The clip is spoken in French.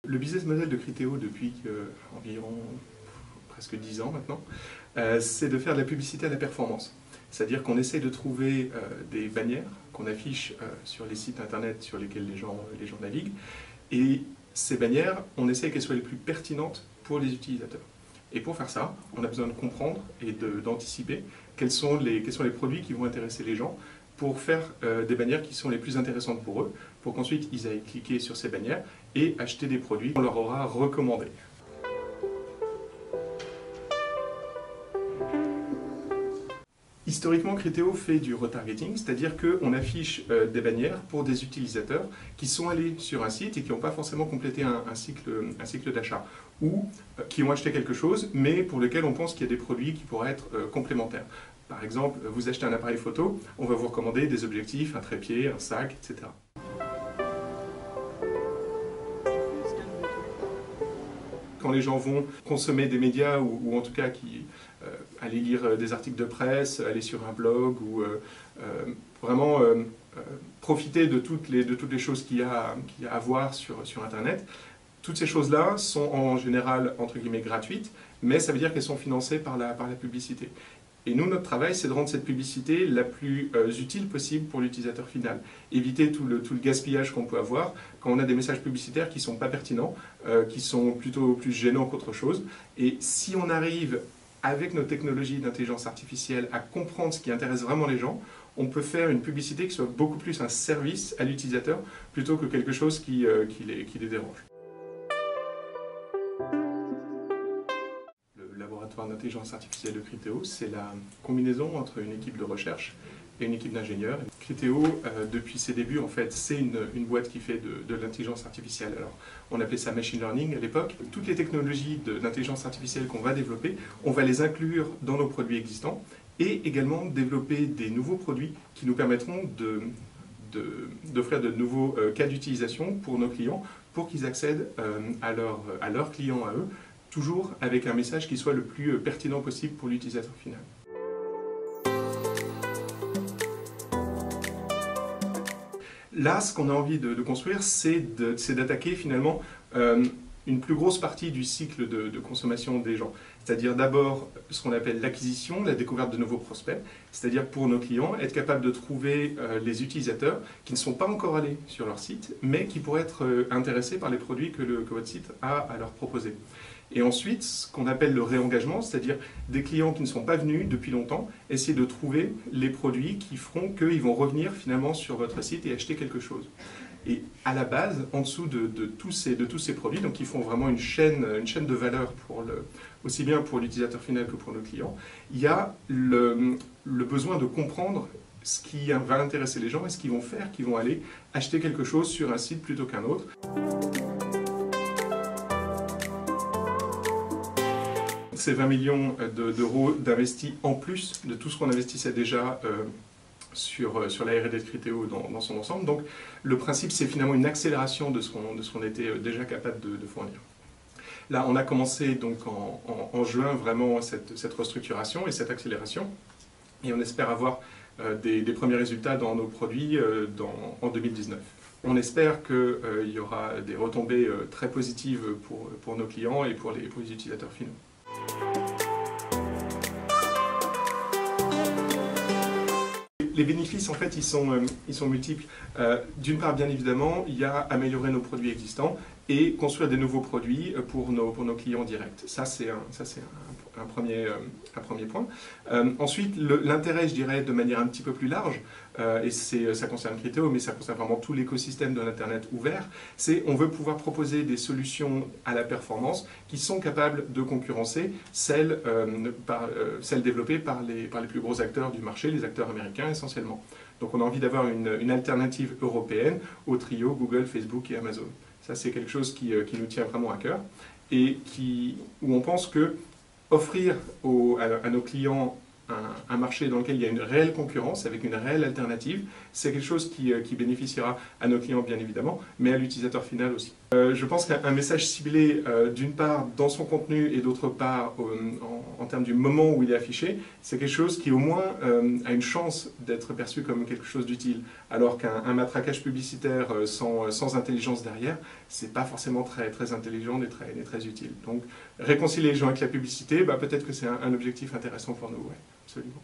Le business model de Criteo depuis environ presque 10 ans maintenant, c'est de faire de la publicité à la performance. C'est-à-dire qu'on essaie de trouver des bannières qu'on affiche sur les sites internet sur lesquels les gens naviguent. Et ces bannières, on essaie qu'elles soient les plus pertinentes pour les utilisateurs. Et pour faire ça, on a besoin de comprendre et d'anticiper quels sont les produits qui vont intéresser les gens pour faire des bannières qui sont les plus intéressantes pour eux, pour qu'ensuite ils aillent cliquer sur ces bannières et acheter des produits qu'on leur aura recommandés. Historiquement, Criteo fait du retargeting, c'est-à-dire qu'on affiche des bannières pour des utilisateurs qui sont allés sur un site et qui n'ont pas forcément complété un cycle d'achat, ou qui ont acheté quelque chose, mais pour lequel on pense qu'il y a des produits qui pourraient être complémentaires. Par exemple, vous achetez un appareil photo, on va vous recommander des objectifs, un trépied, un sac, etc. Quand les gens vont consommer des médias, ou en tout cas aller lire des articles de presse, aller sur un blog, ou vraiment profiter de toutes les choses qu'il y a à voir sur Internet, toutes ces choses-là sont en général, entre guillemets, gratuites, mais ça veut dire qu'elles sont financées par la publicité. Et nous, notre travail, c'est de rendre cette publicité la plus utile possible pour l'utilisateur final. Éviter tout le gaspillage qu'on peut avoir quand on a des messages publicitaires qui ne sont pas pertinents, qui sont plutôt plus gênants qu'autre chose. Et si on arrive, avec nos technologies d'intelligence artificielle, à comprendre ce qui intéresse vraiment les gens, on peut faire une publicité qui soit beaucoup plus un service à l'utilisateur plutôt que quelque chose qui les dérange. D'intelligence artificielle de Criteo, c'est la combinaison entre une équipe de recherche et une équipe d'ingénieurs. Criteo, depuis ses débuts, en fait, c'est une boîte qui fait de l'intelligence artificielle. Alors, on appelait ça machine learning à l'époque. Toutes les technologies d'intelligence artificielle qu'on va développer, on va les inclure dans nos produits existants et également développer des nouveaux produits qui nous permettront d'offrir de nouveaux cas d'utilisation pour nos clients, pour qu'ils accèdent à leurs clients à eux, toujours avec un message qui soit le plus pertinent possible pour l'utilisateur final. Là, ce qu'on a envie de construire, c'est d'attaquer finalement une plus grosse partie du cycle de consommation des gens. C'est-à-dire d'abord ce qu'on appelle l'acquisition, la découverte de nouveaux prospects, c'est-à-dire pour nos clients, être capable de trouver les utilisateurs qui ne sont pas encore allés sur leur site, mais qui pourraient être intéressés par les produits que votre site a à leur proposer. Et ensuite, ce qu'on appelle le réengagement, c'est-à-dire des clients qui ne sont pas venus depuis longtemps, essayer de trouver les produits qui feront qu'ils vont revenir finalement sur votre site et acheter quelque chose. Et à la base, en dessous de tous ces produits, donc qui font vraiment une chaîne de valeur aussi bien pour l'utilisateur final que pour nos clients, il y a le besoin de comprendre ce qui va intéresser les gens et ce qu'ils vont faire, qu'ils vont aller acheter quelque chose sur un site plutôt qu'un autre. Ces 20 millions d'euros d'investis en plus de tout ce qu'on investissait déjà sur la R&D de Criteo dans son ensemble. Donc le principe, c'est finalement une accélération de ce qu'on était déjà capable de fournir. Là, on a commencé donc en juin vraiment cette restructuration et cette accélération, et on espère avoir des premiers résultats dans nos produits en 2019. On espère qu'il y aura des retombées très positives pour nos clients et pour les utilisateurs finaux. Les bénéfices, en fait, ils sont multiples. D'une part, bien évidemment, il y a améliorer nos produits existants et construire des nouveaux produits pour nos clients directs. Ça, c'est un premier point. Ensuite, l'intérêt, je dirais, de manière un petit peu plus large, et ça concerne Criteo, mais ça concerne vraiment tout l'écosystème de l'Internet ouvert, c'est on veut pouvoir proposer des solutions à la performance qui sont capables de concurrencer celles développées par les plus gros acteurs du marché, les acteurs américains essentiellement. Donc on a envie d'avoir une alternative européenne au trio Google, Facebook et Amazon. Ça, c'est quelque chose qui nous tient vraiment à cœur, et où on pense que offrir à nos clients un marché dans lequel il y a une réelle concurrence, avec une réelle alternative, c'est quelque chose qui bénéficiera à nos clients bien évidemment, mais à l'utilisateur final aussi. Je pense qu'un message ciblé, d'une part dans son contenu et d'autre part en termes du moment où il est affiché, c'est quelque chose qui au moins a une chance d'être perçu comme quelque chose d'utile, alors qu'un matraquage publicitaire sans intelligence derrière, c'est pas forcément très intelligent ni très utile. Donc réconcilier les gens avec la publicité, peut-être que c'est un objectif intéressant pour nous, ouais, absolument.